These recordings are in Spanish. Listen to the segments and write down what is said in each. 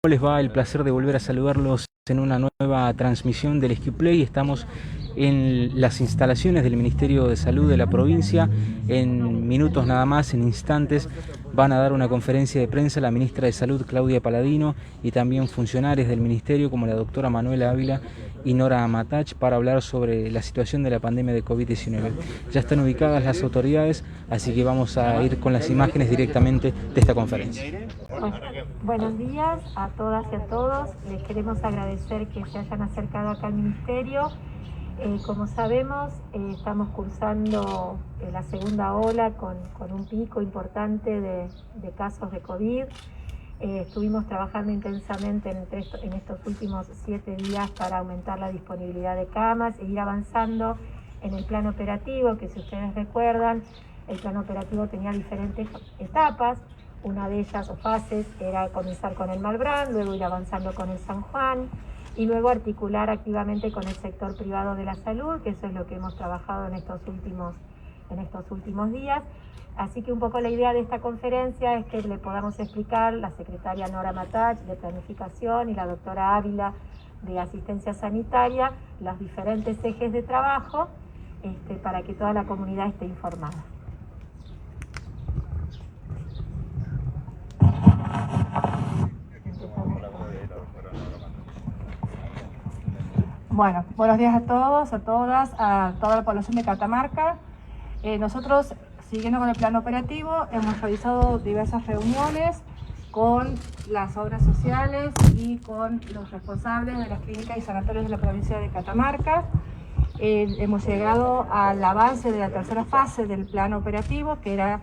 les va? El placer de volver a saludarlos en una nueva transmisión del SquiPlay. Estamos en las instalaciones del Ministerio de Salud de la provincia. En minutos nada más, en instantes, van a dar una conferencia de prensa la ministra de Salud, Claudia Paladino, y también funcionarios del Ministerio como la doctora Manuela Ávila y Nora Amatach para hablar sobre la situación de la pandemia de COVID-19. Ya están ubicadas las autoridades, así que vamos a ir con las imágenes directamente de esta conferencia. Buenos días a todas y a todos. Les queremos agradecer que se hayan acercado acá al Ministerio. Como sabemos, estamos cursando la segunda ola con un pico importante de casos de COVID. Estuvimos trabajando intensamente en estos últimos 7 días para aumentar la disponibilidad de camas e ir avanzando en el plan operativo, que si ustedes recuerdan, el plan operativo tenía diferentes etapas. Una de ellas o fases era comenzar con el Malbrán, luego ir avanzando con el San Juan y luego articular activamente con el sector privado de la salud, que eso es lo que hemos trabajado en estos últimos días. Así que un poco la idea de esta conferencia es que le podamos explicar la secretaria Nora Amatach de Planificación y la doctora Ávila de Asistencia Sanitaria los diferentes ejes de trabajo para que toda la comunidad esté informada. Bueno, buenos días a todos, a todas, a toda la población de Catamarca. Nosotros, siguiendo con el plan operativo, hemos realizado diversas reuniones con las obras sociales y con los responsables de las clínicas y sanatorios de la provincia de Catamarca. Hemos llegado al avance de la tercera fase del plan operativo, que era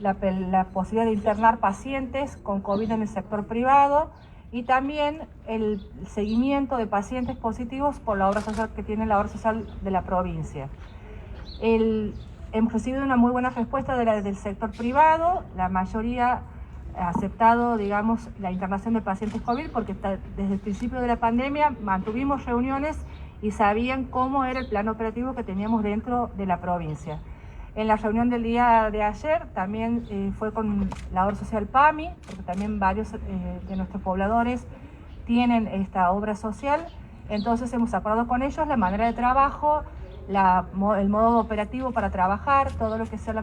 la posibilidad de internar pacientes con COVID en el sector privado, y también el seguimiento de pacientes positivos por la obra social que tiene la obra social de la provincia. Hemos recibido una muy buena respuesta del sector privado. La mayoría ha aceptado, digamos, la internación de pacientes COVID, porque desde el principio de la pandemia mantuvimos reuniones y sabían cómo era el plan operativo que teníamos dentro de la provincia. En la reunión del día de ayer también fue con la obra social PAMI, porque también varios de nuestros pobladores tienen esta obra social. Entonces hemos acordado con ellos la manera de trabajo, el modo operativo para trabajar, todo lo que sea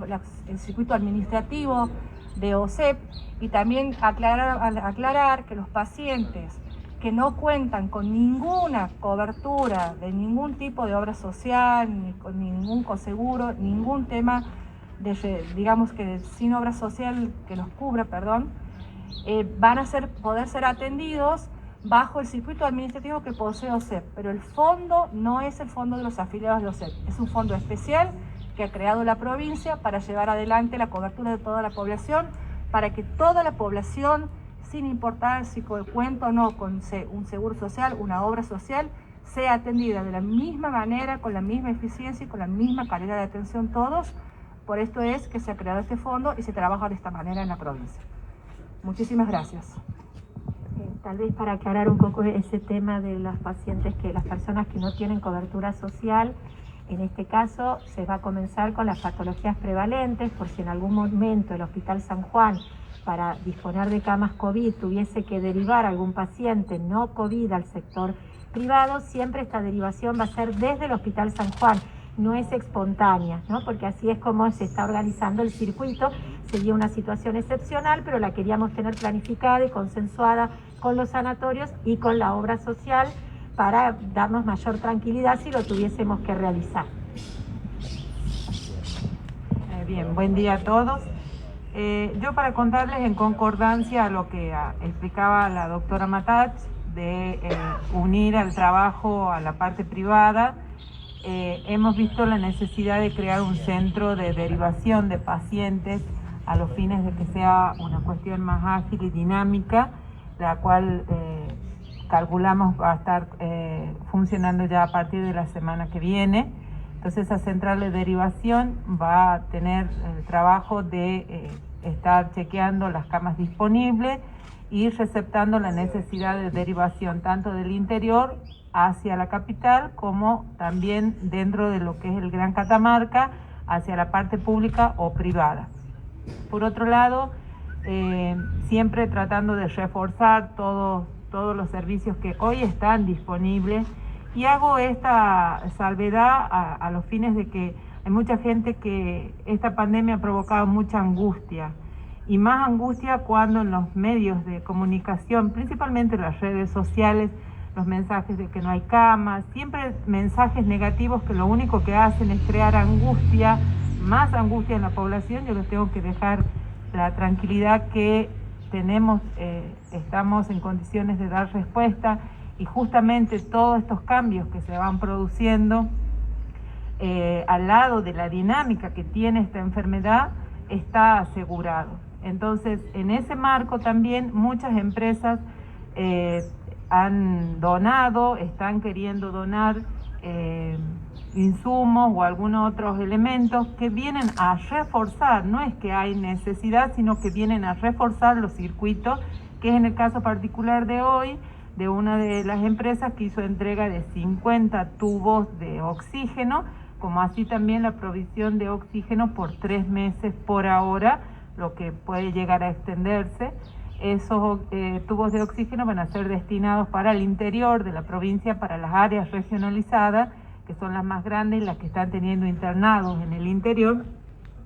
el circuito administrativo de OSEP, y también aclarar que los pacientes que no cuentan con ninguna cobertura de ningún tipo de obra social, ni con ningún coseguro, ningún tema digamos que sin obra social que los cubra, van a poder ser atendidos bajo el circuito administrativo que posee OSEP, pero el fondo no es el fondo de los afiliados de OSEP, es un fondo especial que ha creado la provincia para llevar adelante la cobertura de toda la población, para que toda la población, sin importar si cuenta o no con un seguro social, una obra social, sea atendida de la misma manera, con la misma eficiencia y con la misma calidad de atención todos. Por esto es que se ha creado este fondo y se trabaja de esta manera en la provincia. Muchísimas gracias. Tal vez para aclarar un poco ese tema de las personas que no tienen cobertura social, en este caso se va a comenzar con las patologías prevalentes, por si en algún momento el Hospital San Juan, para disponer de camas COVID, tuviese que derivar a algún paciente no COVID al sector privado, siempre esta derivación va a ser desde el Hospital San Juan, no es espontánea, ¿no? Porque así es como se está organizando el circuito. Sería una situación excepcional, pero la queríamos tener planificada y consensuada con los sanatorios y con la obra social para darnos mayor tranquilidad si lo tuviésemos que realizar. Bien, buen día a todos. Yo para contarles en concordancia a lo que explicaba la doctora Amatach de unir al trabajo a la parte privada, hemos visto la necesidad de crear un centro de derivación de pacientes a los fines de que sea una cuestión más ágil y dinámica, la cual calculamos va a estar funcionando ya a partir de la semana que viene. Entonces esa central de derivación va a tener el trabajo de estar chequeando las camas disponibles y receptando la necesidad de derivación tanto del interior hacia la capital como también dentro de lo que es el Gran Catamarca hacia la parte pública o privada. Por otro lado, siempre tratando de reforzar todos los servicios que hoy están disponibles. Y hago esta salvedad a los fines de que hay mucha gente que esta pandemia ha provocado mucha angustia, y más angustia cuando en los medios de comunicación, principalmente las redes sociales, los mensajes de que no hay camas, siempre mensajes negativos que lo único que hacen es crear angustia, más angustia en la población. Yo les tengo que dejar la tranquilidad que tenemos, estamos en condiciones de dar respuesta, y justamente todos estos cambios que se van produciendo al lado de la dinámica que tiene esta enfermedad está asegurado. Entonces, en ese marco también muchas empresas han donado, están queriendo donar insumos o algunos otros elementos que vienen a reforzar, no es que hay necesidad, sino que vienen a reforzar los circuitos, que es en el caso particular de hoy, de una de las empresas que hizo entrega de 50 tubos de oxígeno, como así también la provisión de oxígeno por 3 meses por ahora, lo que puede llegar a extenderse. Esos tubos de oxígeno van a ser destinados para el interior de la provincia, para las áreas regionalizadas, que son las más grandes y las que están teniendo internados en el interior,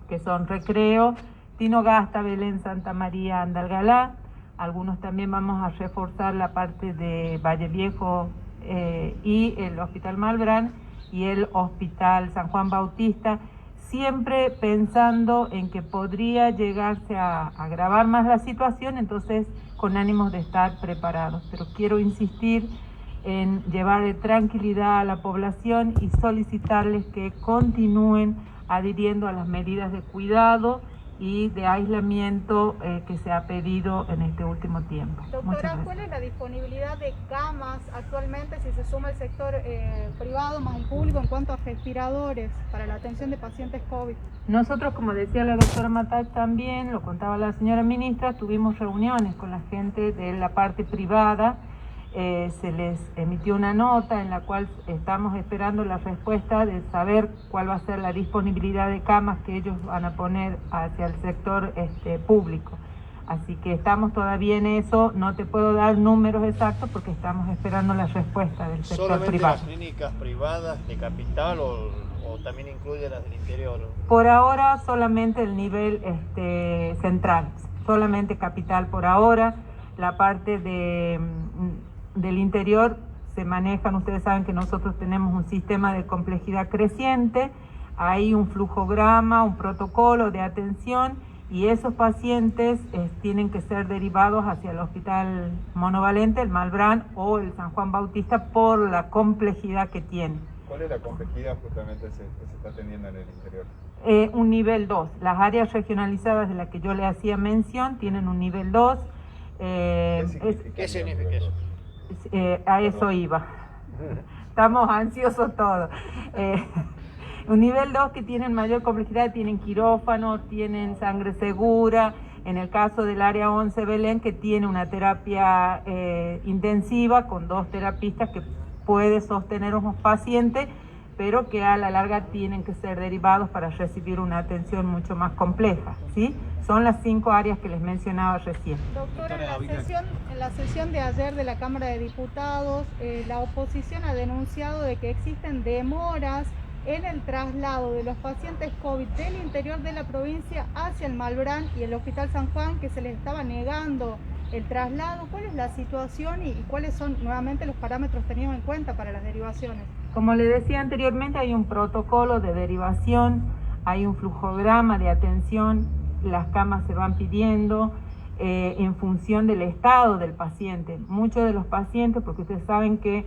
que son Recreo, Tinogasta, Belén, Santa María, Andalgalá. Algunos también vamos a reforzar la parte de Valle Viejo y el Hospital Malbrán y el Hospital San Juan Bautista, siempre pensando en que podría llegarse a agravar más la situación, entonces con ánimos de estar preparados. Pero quiero insistir en llevarle tranquilidad a la población y solicitarles que continúen adhiriendo a las medidas de cuidado y de aislamiento que se ha pedido en este último tiempo. Doctora, ¿cuál es la disponibilidad de camas actualmente, si se suma el sector privado más el público, en cuanto a respiradores para la atención de pacientes COVID? Nosotros, como decía la doctora Matat también, lo contaba la señora ministra, tuvimos reuniones con la gente de la parte privada. Se les emitió una nota en la cual estamos esperando la respuesta de saber cuál va a ser la disponibilidad de camas que ellos van a poner hacia el sector público. Así que estamos todavía en eso, no te puedo dar números exactos porque estamos esperando la respuesta del sector privado. ¿Solamente las clínicas privadas de capital o también incluye las del interior? Por ahora solamente el nivel central, solamente capital por ahora. La parte del interior se manejan, ustedes saben que nosotros tenemos un sistema de complejidad creciente, hay un flujograma, un protocolo de atención, y esos pacientes tienen que ser derivados hacia el Hospital Monovalente, el Malbrán o el San Juan Bautista por la complejidad que tienen. ¿Cuál es la complejidad justamente que se está teniendo en el interior? Un nivel 2. Las áreas regionalizadas de las que yo le hacía mención tienen un nivel 2. ¿Qué significa eso? A eso iba. Estamos ansiosos todos. Un nivel 2 que tienen mayor complejidad, tienen quirófano, tienen sangre segura. En el caso del área 11 Belén, que tiene una terapia intensiva con 2 terapistas que puede sostener a unos pacientes, pero que a la larga tienen que ser derivados para recibir una atención mucho más compleja, ¿sí? Son las 5 áreas que les mencionaba recién. Doctora, en la sesión de ayer de la Cámara de Diputados, la oposición ha denunciado de que existen demoras en el traslado de los pacientes COVID del interior de la provincia hacia el Malbrán y el Hospital San Juan, que se les estaba negando el traslado. ¿Cuál es la situación y cuáles son nuevamente los parámetros tenidos en cuenta para las derivaciones? Como le decía anteriormente, hay un protocolo de derivación, hay un flujograma de atención, las camas se van pidiendo en función del estado del paciente. Muchos de los pacientes, porque ustedes saben que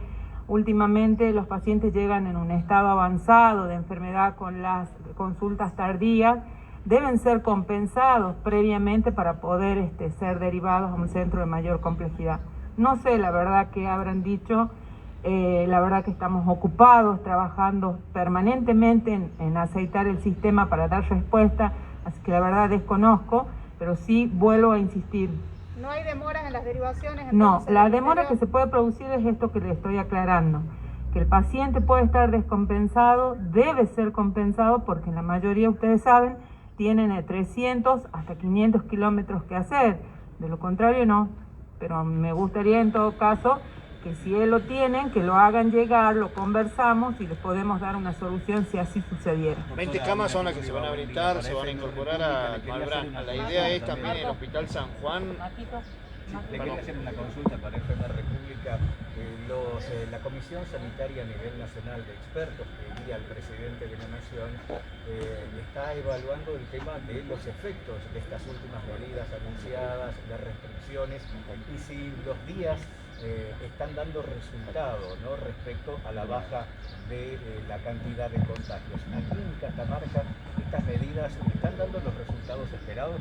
últimamente los pacientes llegan en un estado avanzado de enfermedad con las consultas tardías, deben ser compensados previamente para poder ser derivados a un centro de mayor complejidad. No sé la verdad que habrán dicho, la verdad que estamos ocupados, trabajando permanentemente en aceitar el sistema para dar respuesta, así que la verdad desconozco, pero sí vuelvo a insistir. ¿No hay demoras en las derivaciones? No, la demora que se puede producir es esto que le estoy aclarando, que el paciente puede estar descompensado, debe ser compensado porque en la mayoría, ustedes saben, tienen 300 hasta 500 kilómetros que hacer, de lo contrario no. pero me gustaría en todo caso que si él lo tienen, que lo hagan llegar, lo conversamos y les podemos dar una solución si así sucediera. 20 camas son las que se van a habilitar, se van a incorporar a Malbrán. La idea es también el Hospital San Juan. Le quería hacer una consulta para FM República. La Comisión Sanitaria a nivel nacional de expertos que guía al presidente de la Nación está evaluando el tema de los efectos de estas últimas medidas anunciadas, de restricciones, y si los días están dando resultados, ¿no?, respecto a la baja de la cantidad de contagios. Aquí en Catamarca, ¿estas medidas están dando los resultados esperados?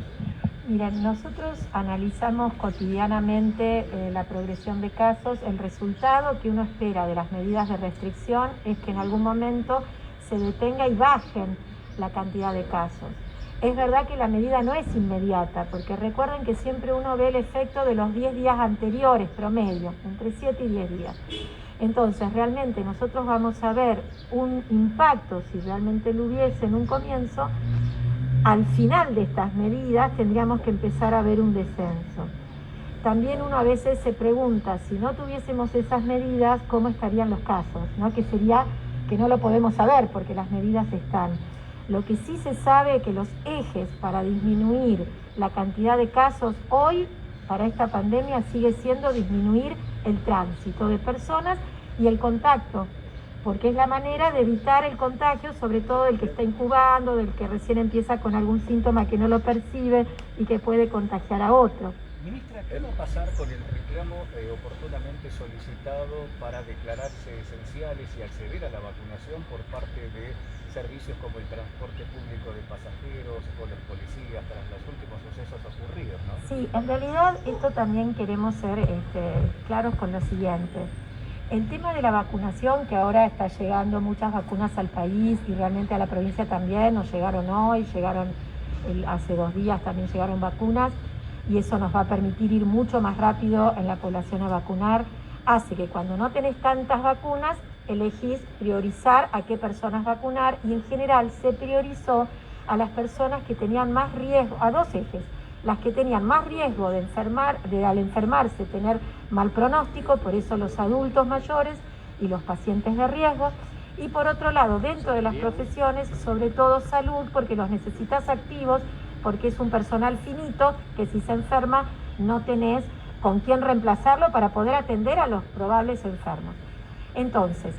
Miren, nosotros analizamos cotidianamente la progresión de casos. El resultado que uno espera de las medidas de restricción es que en algún momento se detenga y bajen la cantidad de casos. Es verdad que la medida no es inmediata, porque recuerden que siempre uno ve el efecto de los 10 días anteriores, promedio, entre 7 y 10 días. Entonces, realmente nosotros vamos a ver un impacto, si realmente lo hubiese en un comienzo. Al final de estas medidas tendríamos que empezar a ver un descenso. También uno a veces se pregunta, si no tuviésemos esas medidas, ¿cómo estarían los casos?, ¿no? Que sería que no lo podemos saber porque las medidas están. Lo que sí se sabe es que los ejes para disminuir la cantidad de casos hoy, para esta pandemia, sigue siendo disminuir el tránsito de personas y el contacto, porque es la manera de evitar el contagio, sobre todo del que está incubando, del que recién empieza con algún síntoma que no lo percibe y que puede contagiar a otro. Ministra, ¿qué va a pasar con el reclamo oportunamente solicitado para declararse esenciales y acceder a la vacunación por parte de servicios como el transporte público de pasajeros o los policías tras los últimos sucesos ocurridos, ¿no? Sí, en realidad esto también queremos ser claros con lo siguiente. El tema de la vacunación, que ahora está llegando muchas vacunas al país y realmente a la provincia también, nos llegaron hoy, hace 2 días también llegaron vacunas, y eso nos va a permitir ir mucho más rápido en la población a vacunar. Hace que cuando no tenés tantas vacunas, elegís priorizar a qué personas vacunar, y en general se priorizó a las personas que tenían más riesgo, a 2 ejes. Las que tenían más riesgo de al enfermarse tener mal pronóstico, por eso los adultos mayores y los pacientes de riesgo, y por otro lado, dentro de las profesiones, sobre todo salud, porque los necesitas activos, porque es un personal finito que si se enferma no tenés con quién reemplazarlo para poder atender a los probables enfermos. Entonces,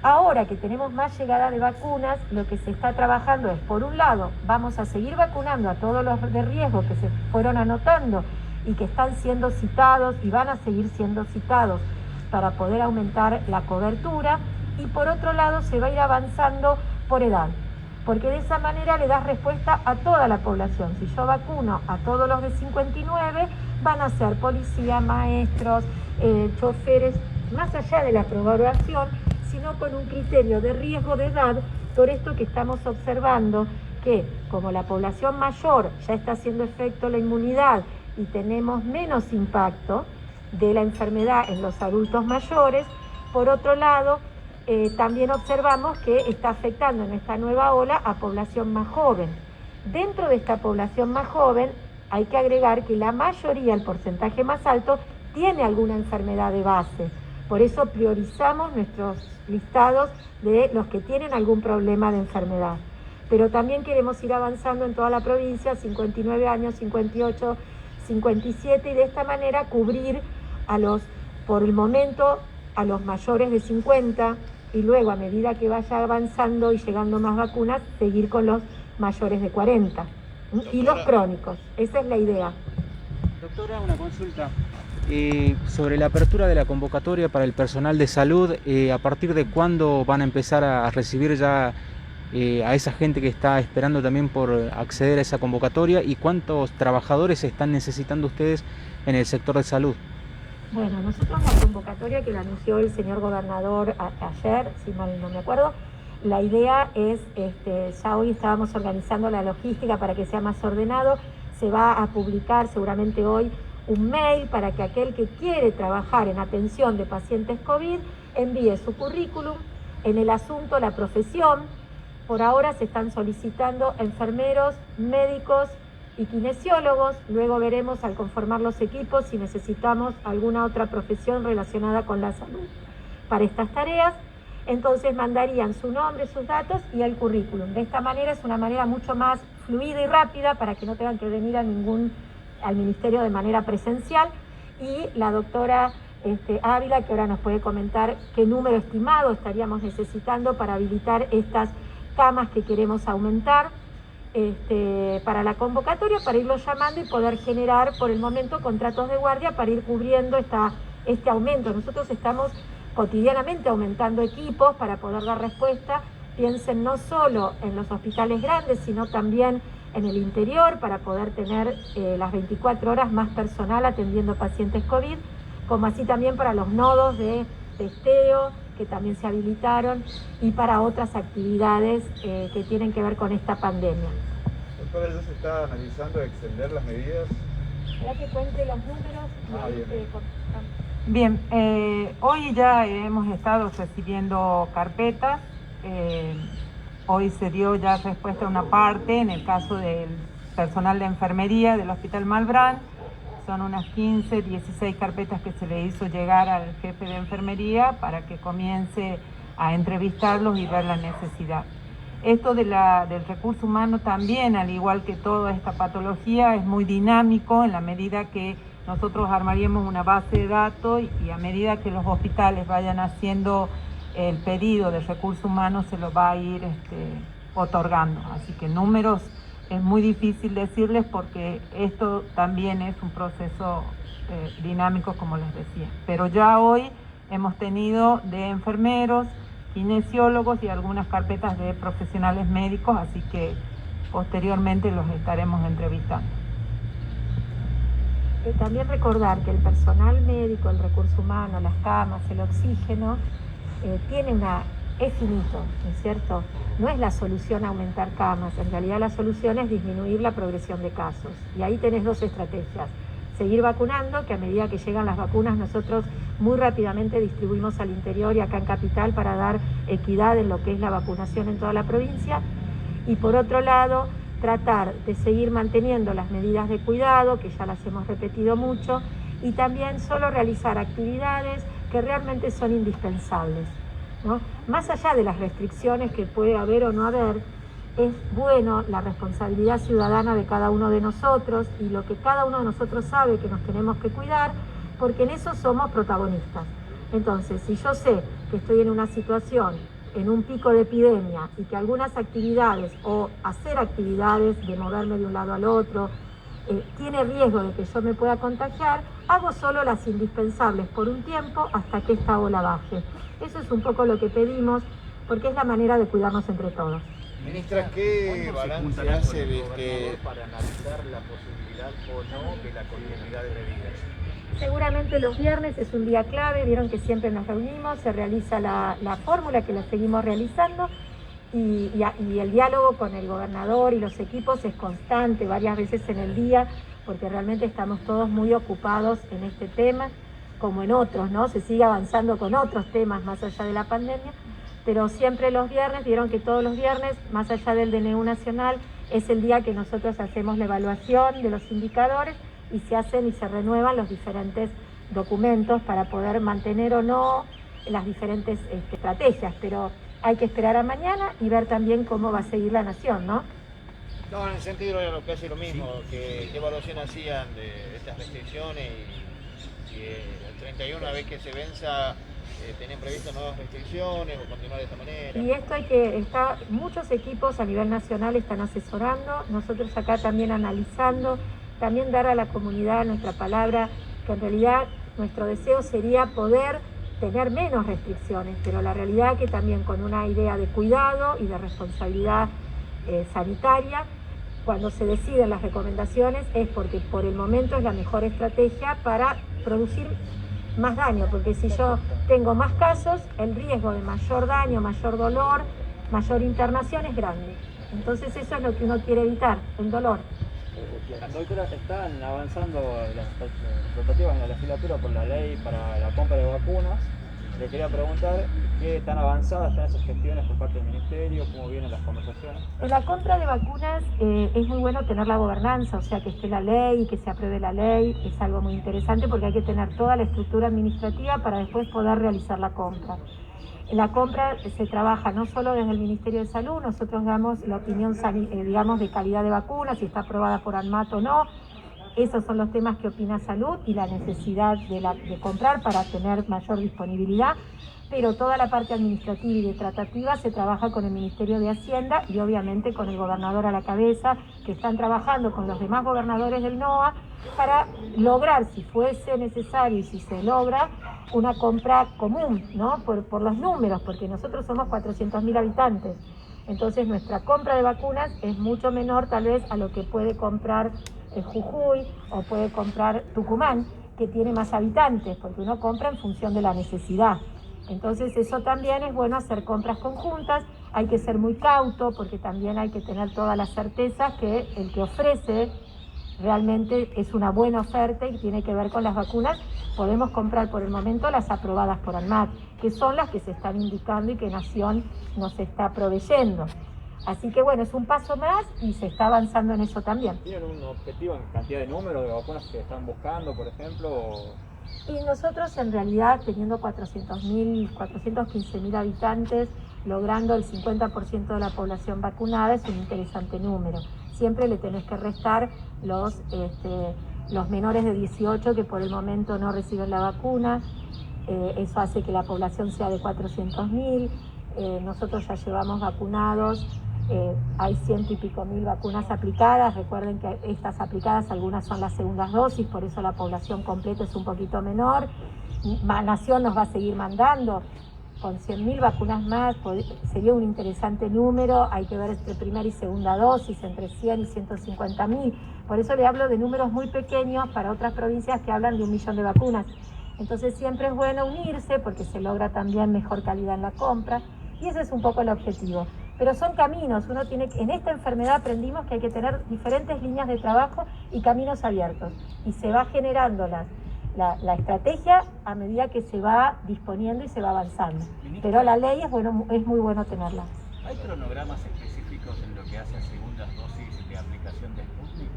ahora que tenemos más llegada de vacunas, lo que se está trabajando es, por un lado, vamos a seguir vacunando a todos los de riesgo que se fueron anotando y que están siendo citados y van a seguir siendo citados para poder aumentar la cobertura, y por otro lado se va a ir avanzando por edad, porque de esa manera le das respuesta a toda la población. Si yo vacuno a todos los de 59, van a ser policía, maestros, choferes, más allá de la aprobación, sino con un criterio de riesgo de edad, por esto que estamos observando que como la población mayor ya está haciendo efecto la inmunidad y tenemos menos impacto de la enfermedad en los adultos mayores, por otro lado, también observamos que está afectando en esta nueva ola a población más joven. Dentro de esta población más joven hay que agregar que la mayoría, el porcentaje más alto, tiene alguna enfermedad de base. Por eso priorizamos nuestros listados de los que tienen algún problema de enfermedad. Pero también queremos ir avanzando en toda la provincia, 59 años, 58, 57, y de esta manera cubrir por el momento, a los mayores de 50, y luego a medida que vaya avanzando y llegando más vacunas, seguir con los mayores de 40 y los crónicos. Esa es la idea. Doctora, una consulta. Sobre la apertura de la convocatoria para el personal de salud, ¿a partir de cuándo van a empezar a recibir ya a esa gente que está esperando también por acceder a esa convocatoria? ¿Y cuántos trabajadores están necesitando ustedes en el sector de salud? Bueno, nosotros la convocatoria que la anunció el señor gobernador ayer, si mal no me acuerdo, la idea es, ya hoy estábamos organizando la logística para que sea más ordenado, se va a publicar seguramente hoy un mail para que aquel que quiere trabajar en atención de pacientes COVID envíe su currículum. En el asunto, la profesión, por ahora se están solicitando enfermeros, médicos y kinesiólogos. Luego veremos al conformar los equipos si necesitamos alguna otra profesión relacionada con la salud para estas tareas. Entonces mandarían su nombre, sus datos y el currículum. De esta manera es una manera mucho más fluida y rápida para que no tengan que venir al ministerio de manera presencial. Y la doctora Ávila, que ahora nos puede comentar qué número estimado estaríamos necesitando para habilitar estas camas que queremos aumentar para la convocatoria, para irlos llamando y poder generar por el momento contratos de guardia para ir cubriendo este aumento. Nosotros estamos cotidianamente aumentando equipos para poder dar respuesta. Piensen no solo en los hospitales grandes, sino también en el interior para poder tener las 24 horas más personal atendiendo pacientes COVID, como así también para los nodos de testeo que también se habilitaron y para otras actividades que tienen que ver con esta pandemia. Doctora, ¿ya se está analizando extender las medidas? ¿Para que cuente los números? Bien, hoy ya hemos estado recibiendo carpetas. Hoy se dio ya respuesta a una parte en el caso del personal de enfermería del Hospital Malbrán. Son unas 15, 16 carpetas que se le hizo llegar al jefe de enfermería para que comience a entrevistarlos y ver la necesidad. Esto del recurso humano también, al igual que toda esta patología, es muy dinámico en la medida que nosotros armaríamos una base de datos y a medida que los hospitales vayan haciendo el pedido de recursos humanos se los va a ir otorgando. Así que números es muy difícil decirles porque esto también es un proceso dinámico, como les decía. Pero ya hoy hemos tenido de enfermeros, kinesiólogos y algunas carpetas de profesionales médicos, así que posteriormente los estaremos entrevistando. También recordar que el personal médico, el recurso humano, las camas, el oxígeno, es finito, ¿no es cierto? No es la solución aumentar camas, en realidad la solución es disminuir la progresión de casos. Y ahí tenés dos estrategias. Seguir vacunando, que a medida que llegan las vacunas nosotros muy rápidamente distribuimos al interior y acá en Capital para dar equidad en lo que es la vacunación en toda la provincia. Y por otro lado, tratar de seguir manteniendo las medidas de cuidado, que ya las hemos repetido mucho, y también solo realizar actividades que realmente son indispensables, ¿no? Más allá de las restricciones que puede haber o no haber, es bueno la responsabilidad ciudadana de cada uno de nosotros y lo que cada uno de nosotros sabe que nos tenemos que cuidar, porque en eso somos protagonistas. Entonces, si yo sé que estoy en una situación, en un pico de epidemia, y que algunas actividades o hacer actividades de moverme de un lado al otro tiene riesgo de que yo me pueda contagiar, hago solo las indispensables por un tiempo hasta que esta ola baje. Eso es un poco lo que pedimos, porque es la manera de cuidarnos entre todos. Ministra, ¿qué balance hace de que para analizar la posibilidad o no de la continuidad de medidas? Seguramente los viernes es un día clave, vieron que siempre nos reunimos, se realiza la fórmula que la seguimos realizando y el diálogo con el gobernador y los equipos es constante, varias veces en el día, porque realmente estamos todos muy ocupados en este tema, como en otros, ¿no? Se sigue avanzando con otros temas más allá de la pandemia, pero siempre los viernes, vieron que todos los viernes, más allá del DNU nacional, es el día que nosotros hacemos la evaluación de los indicadores y se hacen y se renuevan los diferentes documentos para poder mantener o no las diferentes estrategias, pero hay que esperar a mañana y ver también cómo va a seguir la nación, ¿no? No, en el sentido era casi lo mismo, ¿qué evaluación hacían de estas restricciones y el 31, una vez que se venza, ¿tienen previsto nuevas restricciones o continuar de esta manera? Y esto muchos equipos a nivel nacional están asesorando, nosotros acá también analizando, también dar a la comunidad nuestra palabra, que en realidad nuestro deseo sería poder tener menos restricciones, pero la realidad que también con una idea de cuidado y de responsabilidad sanitaria, cuando se deciden las recomendaciones es porque por el momento es la mejor estrategia para producir más daño, porque si yo tengo más casos, el riesgo de mayor daño, mayor dolor, mayor internación es grande. Entonces eso es lo que uno quiere evitar, el dolor. Doctora, están avanzando las tratativas en la legislatura por la ley para la compra de vacunas. Le quería preguntar qué tan avanzadas están esas gestiones por parte del Ministerio, cómo vienen las conversaciones. En la compra de vacunas es muy bueno tener la gobernanza, o sea, que esté la ley y que se apruebe la ley, es algo muy interesante porque hay que tener toda la estructura administrativa para después poder realizar la compra. En la compra se trabaja no solo desde el Ministerio de Salud, nosotros damos la opinión digamos, de calidad de vacunas, si está aprobada por ANMAT o no. Esos son los temas que opina Salud y la necesidad de comprar para tener mayor disponibilidad, pero toda la parte administrativa y de tratativa se trabaja con el Ministerio de Hacienda y obviamente con el gobernador a la cabeza, que están trabajando con los demás gobernadores del NOA para lograr, si fuese necesario y si se logra, una compra común, ¿no? Por los números, porque nosotros somos 400.000 habitantes. Entonces nuestra compra de vacunas es mucho menor tal vez a lo que puede comprar Jujuy o puede comprar Tucumán, que tiene más habitantes, porque uno compra en función de la necesidad. Entonces eso también es bueno, hacer compras conjuntas, hay que ser muy cauto porque también hay que tener todas las certezas que el que ofrece realmente es una buena oferta y tiene que ver con las vacunas. Podemos comprar por el momento las aprobadas por ANMAT, que son las que se están indicando y que Nación nos está proveyendo. Así que bueno, es un paso más y se está avanzando en eso también. ¿Tienen un objetivo en cantidad de número de vacunas que están buscando, por ejemplo? Y nosotros en realidad, teniendo 415.000 habitantes, logrando el 50% de la población vacunada, es un interesante número. Siempre le tenés que restar los menores de 18 que por el momento no reciben la vacuna. Eso hace que la población sea de 400.000. Nosotros ya llevamos vacunados, hay 100 y pico mil vacunas aplicadas. Recuerden que estas aplicadas, algunas son las segundas dosis, por eso la población completa es un poquito menor. Nación nos va a seguir mandando con 100.000 vacunas más, sería un interesante número. Hay que ver entre primera y segunda dosis, entre 100 y 150.000. Por eso le hablo de números muy pequeños para otras provincias que hablan de 1 millón de vacunas. Entonces siempre es bueno unirse porque se logra también mejor calidad en la compra y ese es un poco el objetivo. Pero son caminos, en esta enfermedad aprendimos que hay que tener diferentes líneas de trabajo y caminos abiertos y se va generando la estrategia a medida que se va disponiendo y se va avanzando. Pero la ley es muy bueno tenerla. ¿Hay cronogramas específicos en lo que hace a segundas dosis de aplicación de Sputnik?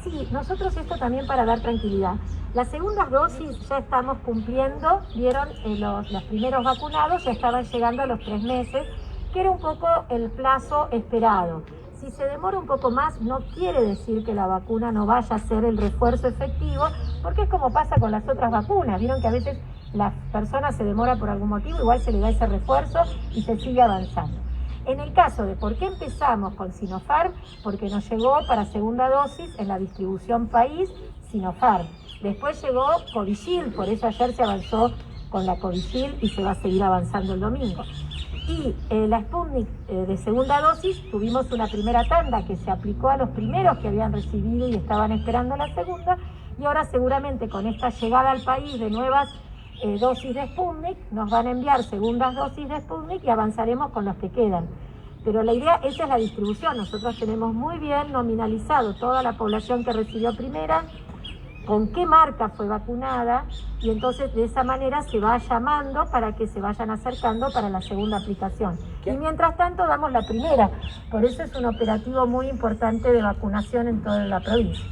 Sí, nosotros esto también para dar tranquilidad. Las segundas dosis ya estamos cumpliendo, vieron, los primeros vacunados ya estaban llegando a los 3 meses, que era un poco el plazo esperado. Si se demora un poco más, no quiere decir que la vacuna no vaya a ser el refuerzo efectivo, porque es como pasa con las otras vacunas. Vieron que a veces la persona se demora por algún motivo, igual se le da ese refuerzo y se sigue avanzando. En el caso de por qué empezamos con Sinopharm, porque nos llegó para segunda dosis en la distribución país Sinopharm. Después llegó Covishield, por eso ayer se avanzó con la Covishield y se va a seguir avanzando el domingo. Y la Sputnik de segunda dosis, tuvimos una primera tanda que se aplicó a los primeros que habían recibido y estaban esperando la segunda, y ahora seguramente con esta llegada al país de nuevas dosis de Sputnik, nos van a enviar segundas dosis de Sputnik y avanzaremos con los que quedan. Pero la idea, esa es la distribución, nosotros tenemos muy bien nominalizado toda la población que recibió primera, con qué marca fue vacunada, y entonces de esa manera se va llamando para que se vayan acercando para la segunda aplicación. Y mientras tanto damos la primera, por eso es un operativo muy importante de vacunación en toda la provincia.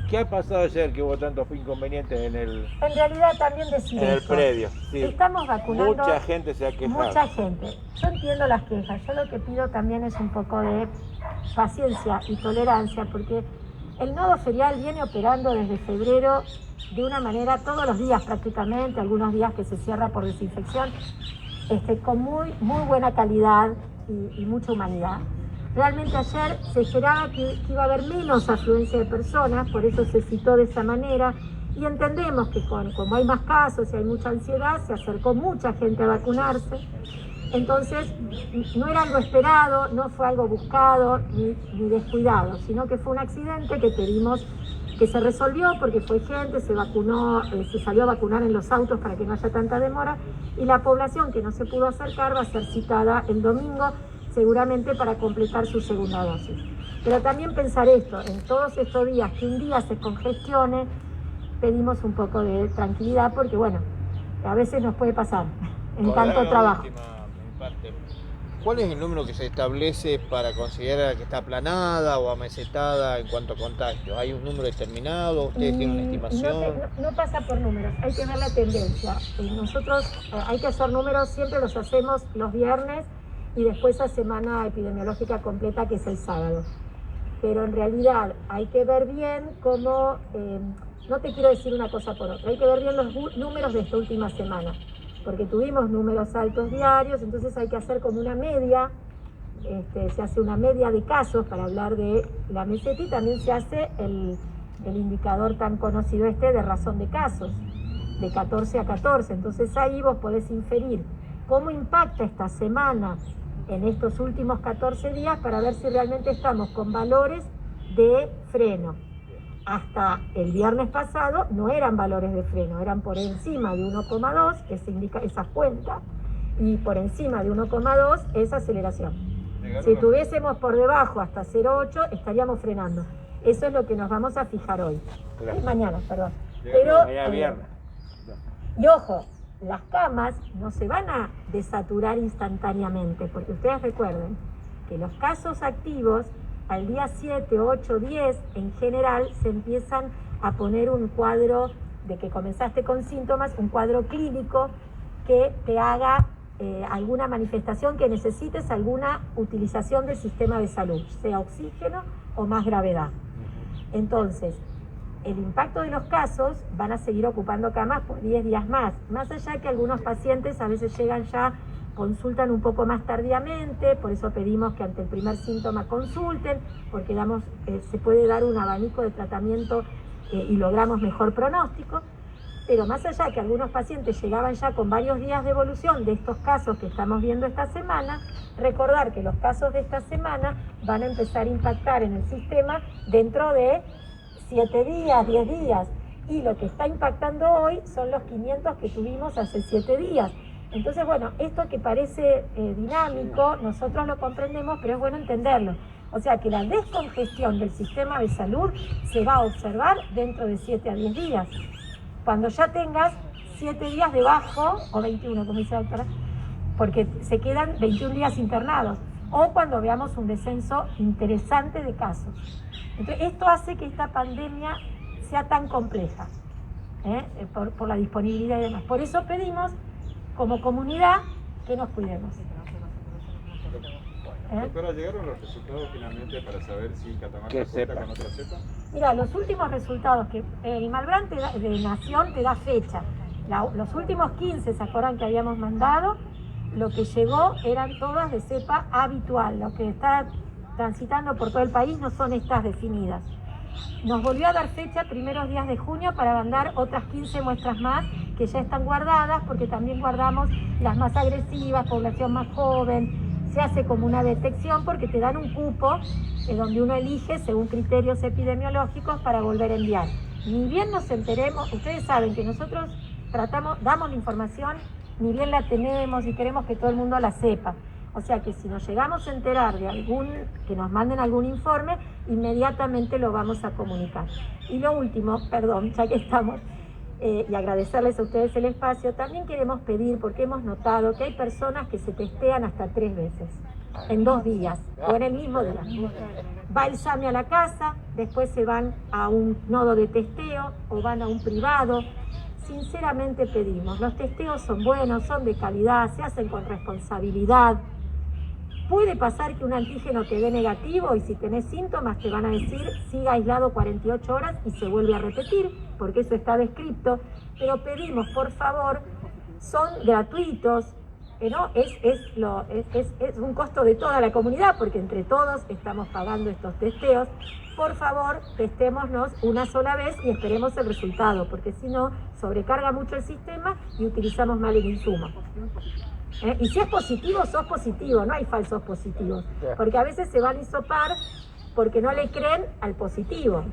¿Qué ha pasado ayer que hubo tantos inconvenientes en realidad también decir el predio? Sí. Estamos vacunando. Mucha gente se ha quejado. Mucha gente. Yo entiendo las quejas. Yo lo que pido también es un poco de paciencia y tolerancia, porque el nodo ferial viene operando desde febrero de una manera todos los días prácticamente, algunos días que se cierra por desinfección, con muy buena calidad y mucha humanidad. Realmente ayer se esperaba que iba a haber menos afluencia de personas, por eso se citó de esa manera, y entendemos que como hay más casos y hay mucha ansiedad, se acercó mucha gente a vacunarse. Entonces no era algo esperado, no fue algo buscado ni descuidado, sino que fue un accidente que pedimos que se resolvió porque fue gente, se vacunó, se salió a vacunar en los autos para que no haya tanta demora, y la población que no se pudo acercar va a ser citada el domingo, seguramente para completar su segunda dosis. Pero también pensar esto, en todos estos días, que un día se congestione, pedimos un poco de tranquilidad porque bueno, a veces nos puede pasar. en tanto trabajo. ¿Cuál es el número que se establece para considerar que está aplanada o amesetada en cuanto a contagios? ¿Hay un número determinado? ¿Ustedes tienen una estimación? No pasa por números, hay que ver la tendencia. Nosotros hay que hacer números, siempre los hacemos los viernes y después la semana epidemiológica completa, que es el sábado. Pero en realidad hay que ver bien cómo, no te quiero decir una cosa por otra, hay que ver bien los números de esta última semana, porque tuvimos números altos diarios, entonces hay que hacer como una media, se hace una media de casos para hablar de la meseta, y también se hace el indicador tan conocido de razón de casos, de 14 a 14, entonces ahí vos podés inferir cómo impacta esta semana en estos últimos 14 días para ver si realmente estamos con valores de freno. Hasta el viernes pasado no eran valores de freno, eran por encima de 1,2, que se indica esa cuenta, y por encima de 1,2 es aceleración. Si tuviésemos por debajo hasta 0,8 estaríamos frenando. Eso es lo que nos vamos a fijar hoy. Mañana, perdón. Pero, y ojo, las camas no se van a desaturar instantáneamente, porque ustedes recuerden que los casos activos al día 7, 8, 10, en general se empiezan a poner un cuadro de que comenzaste con síntomas, un cuadro clínico que te haga alguna manifestación que necesites alguna utilización del sistema de salud, sea oxígeno o más gravedad. Entonces, el impacto de los casos van a seguir ocupando camas por 10 días más allá que algunos pacientes a veces llegan ya, consultan un poco más tardíamente, por eso pedimos que ante el primer síntoma consulten, porque se puede dar un abanico de tratamiento y logramos mejor pronóstico, pero más allá que algunos pacientes llegaban ya con varios días de evolución de estos casos que estamos viendo esta semana, recordar que los casos de esta semana van a empezar a impactar en el sistema dentro de 7 días, 10 días, y lo que está impactando hoy son los 500 que tuvimos hace 7 días. Entonces, bueno, esto que parece dinámico, nosotros lo comprendemos, pero es bueno entenderlo. O sea que la descongestión del sistema de salud se va a observar dentro de 7 a 10 días. Cuando ya tengas 7 días debajo, o 21, como dice la doctora, porque se quedan 21 días internados, o cuando veamos un descenso interesante de casos. Entonces, esto hace que esta pandemia sea tan compleja, por la disponibilidad y demás. Por eso pedimos, como comunidad, que nos cuidemos. Doctora, ¿llegaron los resultados finalmente para saber si Catamarca cuenta con otra cepa? Mira, los últimos resultados, que el Malbrán de Nación te da fecha. Los últimos 15, ¿se acuerdan que habíamos mandado? Lo que llegó eran todas de cepa habitual. Lo que está transitando por todo el país no son estas definidas. Nos volvió a dar fecha primeros días de junio para mandar otras 15 muestras más que ya están guardadas, porque también guardamos las más agresivas, población más joven. Se hace como una detección porque te dan un cupo donde uno elige según criterios epidemiológicos para volver a enviar. Ni bien nos enteremos, ustedes saben que nosotros damos la información, ni bien la tenemos y queremos que todo el mundo la sepa. O sea que si nos llegamos a enterar de que nos manden algún informe, inmediatamente lo vamos a comunicar. Y lo último, perdón, ya que estamos, y agradecerles a ustedes el espacio, también queremos pedir, porque hemos notado que hay personas que se testean hasta 3 veces, en 2 días, o en el mismo día. Va el SAMI a la casa, después se van a un nodo de testeo, o van a un privado. Sinceramente pedimos, los testeos son buenos, son de calidad, se hacen con responsabilidad. Puede pasar que un antígeno te dé negativo y si tenés síntomas te van a decir siga aislado 48 horas y se vuelve a repetir, porque eso está descrito, pero pedimos, por favor, son gratuitos, ¿no? Es un costo de toda la comunidad, porque entre todos estamos pagando estos testeos. Por favor, testémonos una sola vez y esperemos el resultado, porque si no, sobrecarga mucho el sistema y utilizamos mal el insumo. Y si es positivo, sos positivo, no hay falsos positivos, porque a veces se van a hisopar porque no le creen al positivo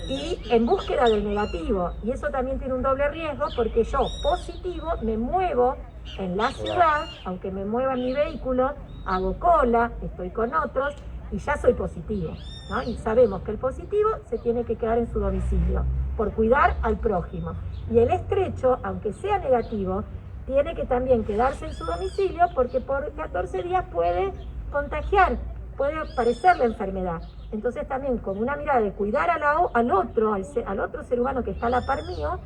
y en búsqueda del negativo, y eso también tiene un doble riesgo, porque yo positivo me muevo en la ciudad, aunque me mueva en mi vehículo, hago cola, estoy con otros y ya soy positivo, ¿no? Y sabemos que el positivo se tiene que quedar en su domicilio por cuidar al prójimo, y el estrecho, aunque sea negativo, tiene que también quedarse en su domicilio porque por 14 días puede contagiar, puede aparecer la enfermedad. Entonces también con una mirada de cuidar al otro ser humano que está a la par mío,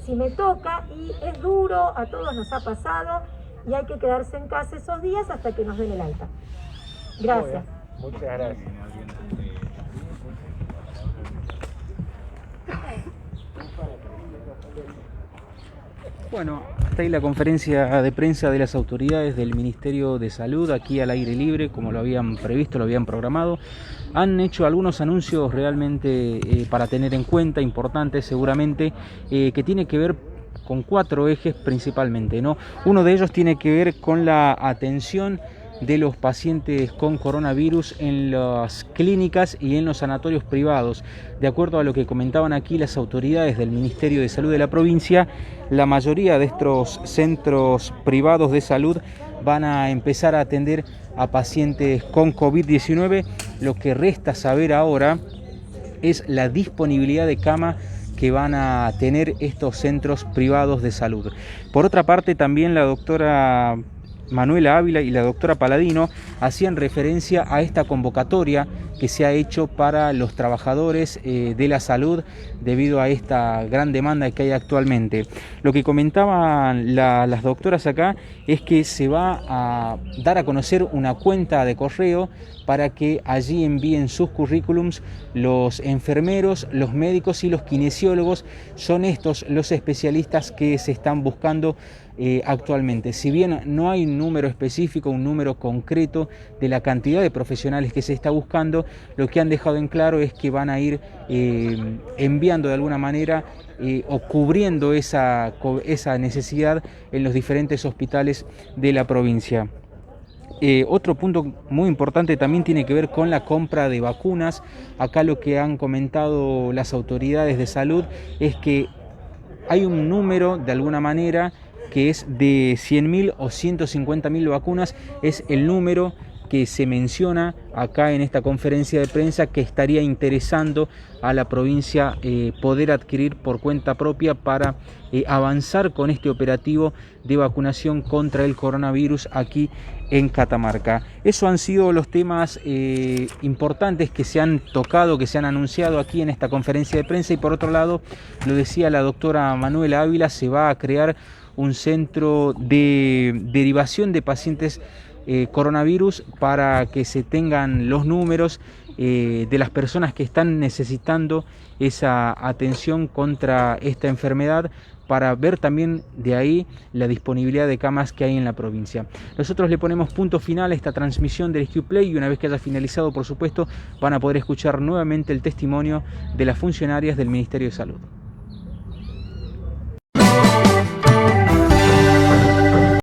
si me toca, y es duro, a todos nos ha pasado, y hay que quedarse en casa esos días hasta que nos den el alta. Gracias. Muchas gracias. Bueno, hasta ahí la conferencia de prensa de las autoridades del Ministerio de Salud, aquí al aire libre, como lo habían previsto, lo habían programado. Han hecho algunos anuncios realmente para tener en cuenta, importantes seguramente, que tiene que ver con 4 ejes principalmente, ¿no? Uno de ellos tiene que ver con la atención de los pacientes con coronavirus en las clínicas y en los sanatorios privados. De acuerdo a lo que comentaban aquí las autoridades del Ministerio de Salud de la provincia, la mayoría de estos centros privados de salud van a empezar a atender a pacientes con COVID-19. Lo que resta saber ahora es la disponibilidad de cama que van a tener estos centros privados de salud. Por otra parte, también la doctora Manuela Ávila y la doctora Paladino hacían referencia a esta convocatoria que se ha hecho para los trabajadores de la salud debido a esta gran demanda que hay actualmente. Lo que comentaban las doctoras acá es que se va a dar a conocer una cuenta de correo para que allí envíen sus currículums los enfermeros, los médicos y los kinesiólogos. Son estos los especialistas que se están buscando actualmente. Si bien no hay un número específico, un número concreto de la cantidad de profesionales que se está buscando, lo que han dejado en claro es que van a ir enviando de alguna manera o cubriendo esa necesidad en los diferentes hospitales de la provincia. Otro punto muy importante también tiene que ver con la compra de vacunas. Acá lo que han comentado las autoridades de salud es que hay un número de alguna manera que es de 100.000 o 150.000 vacunas, es el número que se menciona acá en esta conferencia de prensa que estaría interesando a la provincia poder adquirir por cuenta propia para avanzar con este operativo de vacunación contra el coronavirus aquí en Catamarca. Esos han sido los temas importantes que se han tocado, que se han anunciado aquí en esta conferencia de prensa. Y por otro lado, lo decía la doctora Manuela Ávila, se va a crear un centro de derivación de pacientes coronavirus para que se tengan los números de las personas que están necesitando esa atención contra esta enfermedad, para ver también de ahí la disponibilidad de camas que hay en la provincia. Nosotros le ponemos punto final a esta transmisión del SQ-Play y una vez que haya finalizado, por supuesto, van a poder escuchar nuevamente el testimonio de las funcionarias del Ministerio de Salud.